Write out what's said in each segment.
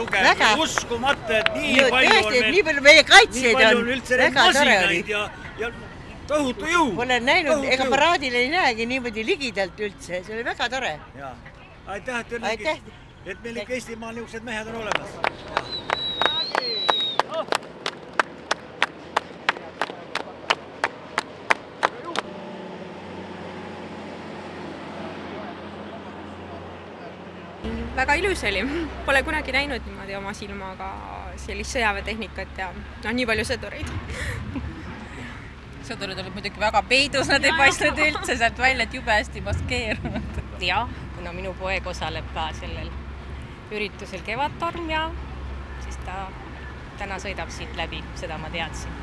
uhke, uskumata, et nii palju on nii palju meie kaitsjaid on, üldse väga tore oli. Ja tohutu jõu. Olen näinud, ega paraadil ei näegi niimoodi ligidalt üldse, see oli väga tore. Aitäh, et meil ikka Eestimaal niisugused mehed on olemas. Väga ilus oli. Pole kunagi näinud niimoodi oma silmaga sellist sõjaväetehnikat ja nii palju sõdureid. Sõdurid olid muidugi väga peidus, nad ei paistnud üldse sealt välja, et jube hästi maskeerunud. Ja, kuna minu poeg osaleb ka sellel üritusel Kevadtorm ja siis ta täna sõidab siit läbi, seda ma teadsin.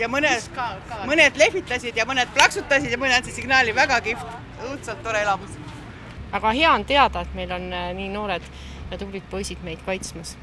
Ja mõned lehvitasid ja mõned plaksutasid ja mõned andsid signaali, väga kihvt, õudselt tore elamus. Aga hea on teada, et meil on nii noored ja tublid poisid meid kaitsmas.